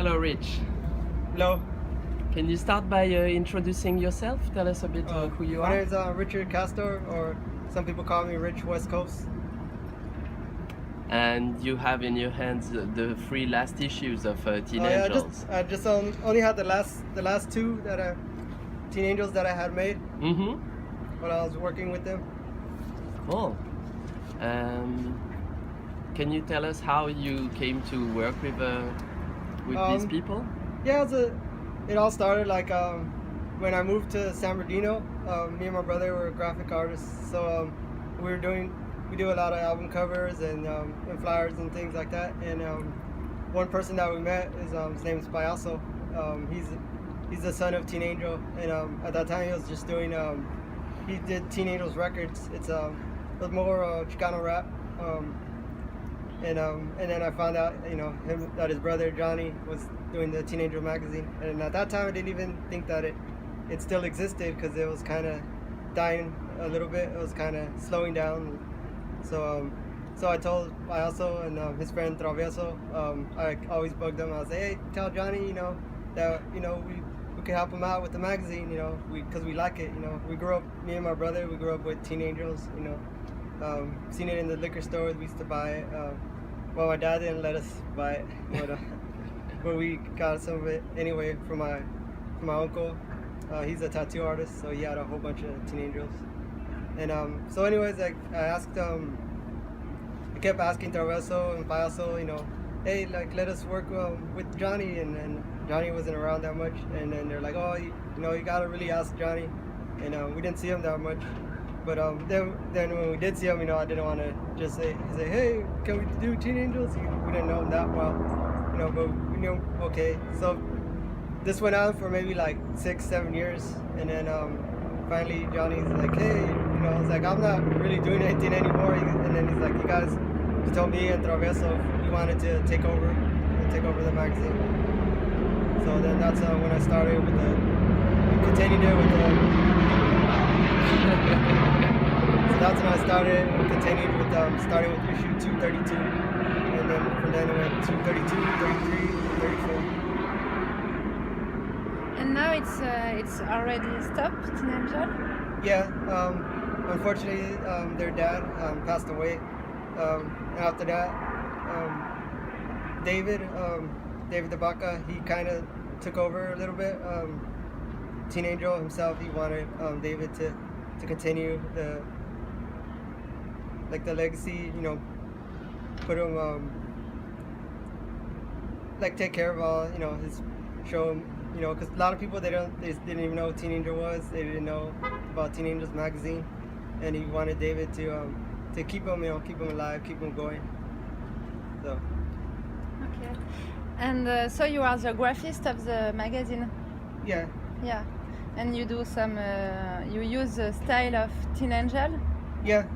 Hello, Rich. Hello. Can you start by introducing yourself? Tell us a bit who you My are. name is Richard Castor, or some people call me Rich West Coast. And you have in your hands the three last issues of Teen Oh, yeah, Angels. I just only had the last two that Teen Angels that I had made Mm-hmm. when I was working with them. Cool. Can you tell us how you came to work with these people? Yeah, it all started like when I moved to San Bernardino. Me and my brother were graphic artists, so we do a lot of album covers and flyers and things like that. And one person that we met is his name is Payaso. He's the son of Teen Angel, and at that time he was just doing he did Teen Angel's records. It was more Chicano rap. And then I found out, that his brother Johnny was doing the Teen Angel magazine, and at that time I didn't even think that it still existed because it was kind of dying a little bit. It was kind of slowing down. So I told Payaso and his friend Travieso. I always bugged them. I was like, hey, tell Johnny, that we could help him out with the magazine, because we like it. We grew up, me and my brother, we grew up with Teen Angels. Seen it in the liquor stores. We used to buy it. Well, my dad didn't let us buy it, but we got some of it anyway from my uncle. He's a tattoo artist, so he had a whole bunch of Teen Angels. And so anyways, I asked, I kept asking Traveso and Payaso, hey, like, let us work with Johnny, and Johnny wasn't around that much. And then they're like, oh, you gotta really ask Johnny. And we didn't see him that much. But then when we did see him, I didn't want to just say, hey, can we do Teen Angels? We didn't know him that well, but we knew, okay. So this went on for maybe like 6-7 years, and then finally Johnny's like, hey, it's like, I'm not really doing anything anymore. And then he's like, he told me and Traveso he wanted to take over the magazine. So then that's when I started we continued it with the. So that's when I started and continued with starting with issue 232, and then from then it went 232, 33, 34. And now it's already stopped, Teen Angel? Yeah, unfortunately their dad passed away. And after that, David Dabaka, he kind of took over a little bit. Teen Angel himself, he wanted David to continue the legacy, put him take care of all, his show him, because a lot of people they didn't even know what Teen Angel was. They didn't know about Teen Angels magazine, and he wanted David to keep him, keep him alive, keep him going. So. Okay. And so you are the graphist of the magazine. Yeah. Yeah. And you do you use the style of Teen Angel? Yeah.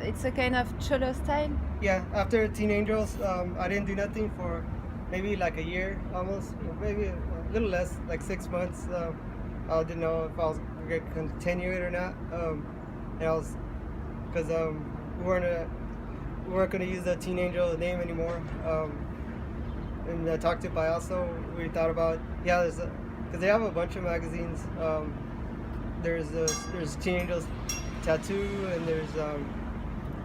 It's a kind of cholo style? Yeah, after Teen Angels, I didn't do nothing for maybe like a year almost, maybe a little less, like 6 months. I didn't know if I was going to continue it or not. And because we weren't going to use the Teen Angel name anymore. And I talked to Payaso, we thought about, because they have a bunch of magazines. There's Teen Angels Tattoo, and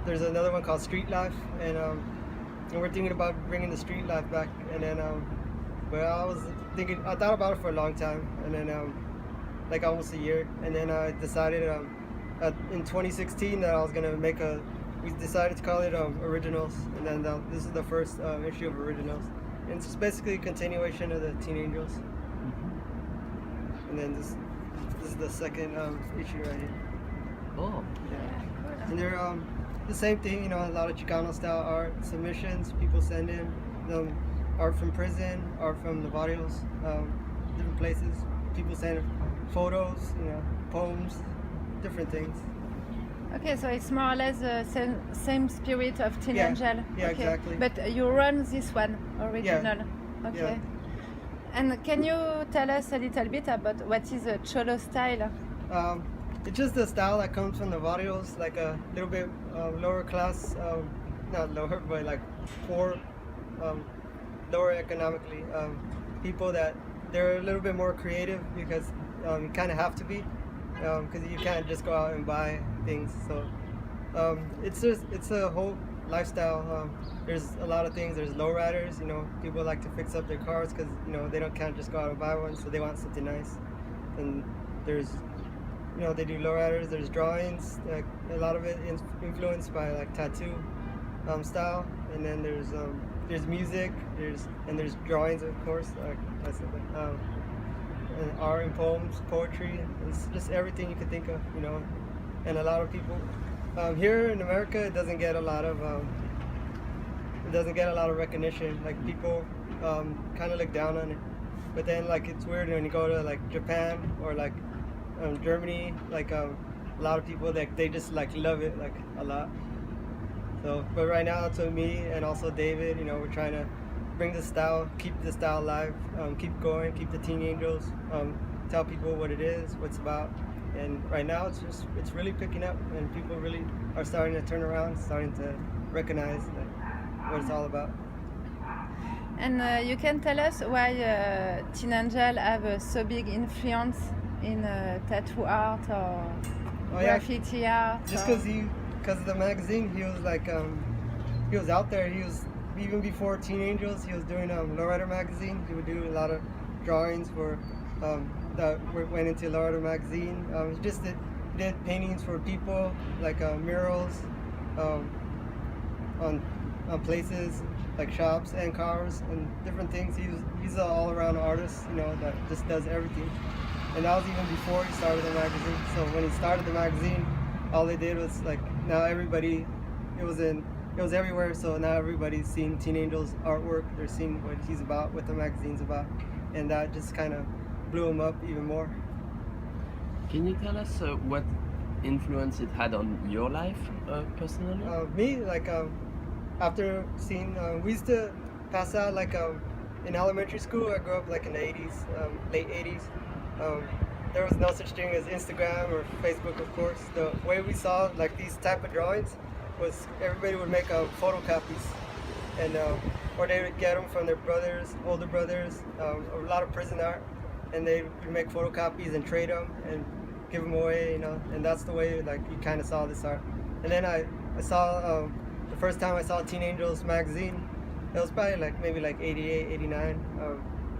there's another one called Street Life, and we're thinking about bringing the Street Life back. And then, but I thought about it for a long time, and then like almost a year, and then I decided in 2016 that I was gonna we decided to call it Originals, and then this is the first issue of Originals, and it's just basically a continuation of the Teen Angels. And then this is the second issue right here. Oh. Yeah. And they're the same thing, a lot of Chicano style art submissions. People send in art from prison, art from the barrios, different places. People send photos, poems, different things. Okay, so it's more or less the same spirit of Teen Angel. Yeah, okay. Exactly. But you run this one, original. Yeah. Okay. Yeah. And can you tell us a little bit about what is a cholo style? It's just the style that comes from the barrios, like a little bit lower class, not lower, but like poor, lower economically. people that they're a little bit more creative because you kind of have to be because you can't just go out and buy things. So it's a whole lifestyle. There's a lot of things. There's lowriders. People like to fix up their cars because they can't just go out and buy one, so they want something nice. And there's they do lowriders. There's drawings. A lot of it influenced by like tattoo style. And then there's music. There's drawings, of course. I said that. And art and poems, poetry. It's just everything you could think of. And a lot of people here in America, it doesn't get a lot of recognition. Like people kind of look down on it. But then like it's weird when you go to like Japan or like Germany. Like a lot of people they just like love it like a lot. So, but right now, to me and also David, we're trying to bring the style, keep the style alive, keep going, keep the Teen Angels, tell people what it is, what it's about. And right now, it's really picking up, and people really are starting to turn around, starting to recognize what it's all about. And you can tell us why Teen Angel have so big influence in tattoo art or graffiti art? Just because of the magazine, he was like, he was out there. He was, even before Teen Angels, he was doing Lowrider magazine. He would do a lot of drawings for that went into Lowrider magazine. He just did paintings for people, like murals on places like shops and cars and different things. He's an all-around artist, that just does everything. And that was even before he started the magazine. So when he started the magazine, all they did was like, now everybody, it was everywhere. So now everybody's seen Teen Angel's artwork. They're seeing what he's about, what the magazine's about, and that just kind of blew him up even more. Can you tell us what influence it had on your life personally? Me, like after seeing, we used to pass out like in elementary school. I grew up like in the 80s, late 80s. There was no such thing as Instagram or Facebook, of course. The way we saw like these type of drawings was everybody would make photocopies, and or they would get them from their brothers, older brothers, a lot of prison art, and they would make photocopies and trade them and give them away, and that's the way like you kind of saw this art. And then I saw the first time I saw Teen Angels magazine, it was probably like maybe like 88, 89.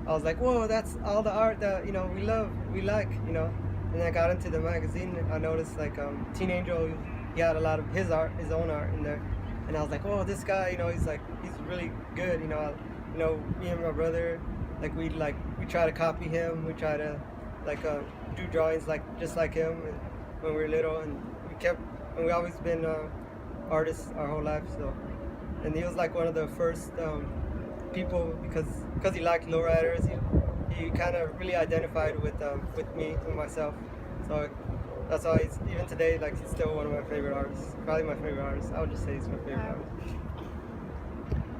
I was like, whoa, that's all the art that we love, we like, And I got into the magazine. I noticed like Teen Angel, he had a lot of his own art in there, and I was like, oh, this guy, he's really good, Me and my brother, like we try to copy him. We try to like do drawings just like him when we were little, and we always been artists our whole life. So, and he was like one of the first people because he liked lowriders. He kind of really identified with me and myself. So that's why even today, like, he's still one of my favorite artists. Probably my favorite artist. I would just say he's my favorite artist.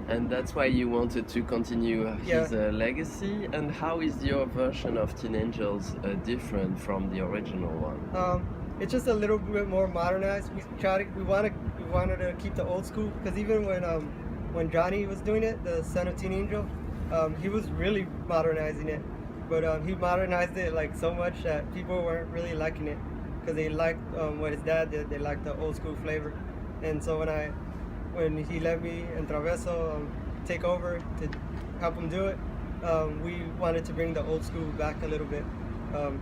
And that's why you wanted to continue his legacy. And how is your version of Teen Angels different from the original one? It's just a little bit more modernized. We wanted to keep the old school, because even when Johnny was doing it, the son of Teen Angel, he was really modernizing it. But he modernized it like so much that people weren't really liking it, because they liked what his dad did. They liked the old school flavor. And so when he let me and Traveso take over to help him do it, we wanted to bring the old school back a little bit.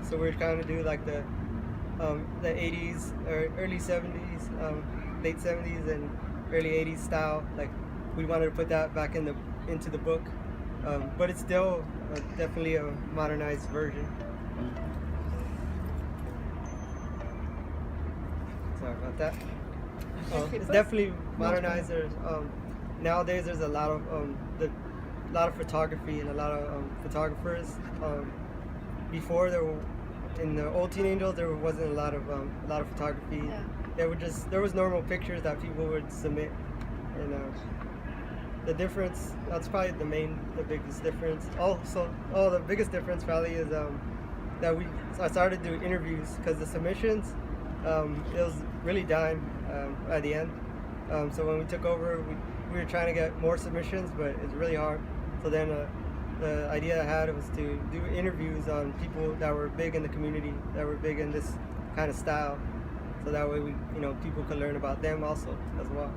So we're trying to do like the 80s or early 70s, late 70s and early 80s style. Like, we wanted to put that back into the book, but it's still definitely a modernized version. Sorry about that. It's definitely modernized. Nowadays there's a lot of photography and a lot of photographers. Before in the old Teen Angels, there wasn't a lot of photography. Yeah. There was normal pictures that people would submit, and the difference, that's probably the biggest difference. The biggest difference probably is that I started doing interviews, because the submissions, it was really dying at the end. So when we took over, we were trying to get more submissions, but it's really hard. So then the idea I had was to do interviews on people that were big in the community, that were big in this kind of style, so that way we, people could learn about them also as well.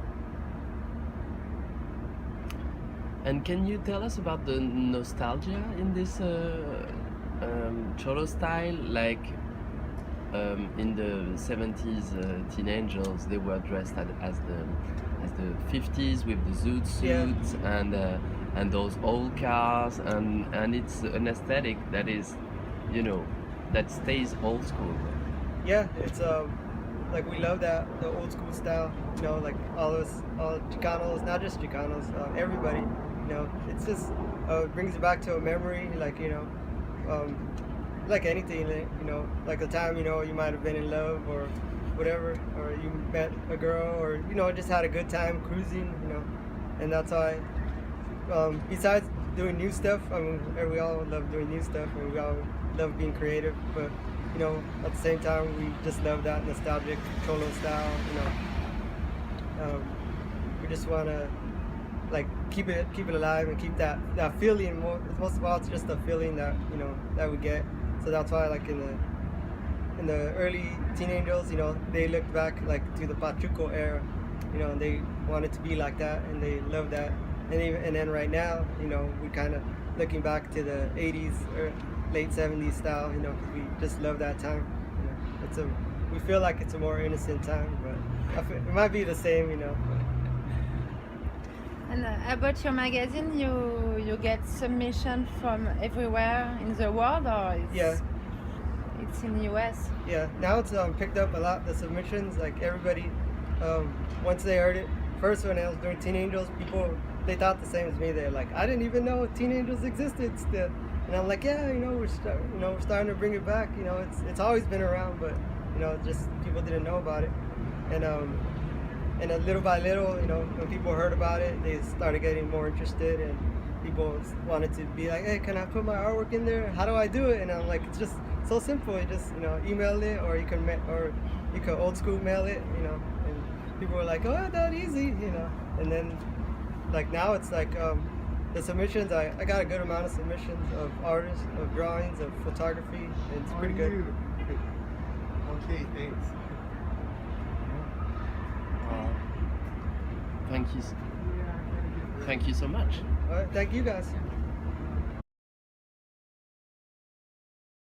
And can you tell us about the nostalgia in this cholo style? Like in the 70s, teen angels, they were dressed as the 50s with the zoot suits and those old cars, and it's an aesthetic that is, that stays old school. Yeah, it's like we love that, the old school style, like all Chicanos, not just Chicanos, everybody, it's just it brings you back to a memory, like like anything, like the time you might have been in love or whatever, or you met a girl, or just had a good time cruising, and that's why. Besides doing new stuff, I mean, we all love doing new stuff, and we all love being creative, but at the same time, we just love that nostalgic cholo style. We just want to like keep it alive and keep that feeling. Most of all, it's just the feeling that that we get. So that's why, like in the early teen angels, they looked back like to the Pachuco era, and they wanted to be like that, and they love that. And then right now, we kind of looking back to the 80s or late 70s style, because we just love that time. We feel like it's a more innocent time, but it might be the same, And about your magazine, you get submission from everywhere in the world, or it's in the US? Yeah, now it's picked up a lot, the submissions, like everybody, once they heard it, first when I was doing Teen Angels, people, they thought the same as me. They're like, I didn't even know Teen Angels existed still. And I'm like, yeah, we're starting to bring it back. It's always been around, but just people didn't know about it. And little by little, when people heard about it, they started getting more interested, and people wanted to be like, hey, can I put my artwork in there? How do I do it? And I'm like, it's just so simple. You just email it, or you can old school mail it. And people were like, oh, that easy, And then like now it's like the submissions. I got a good amount of submissions of artists, of drawings, of photography. And it's pretty good. Okay, thanks. Thank you so much. All right, thank you guys.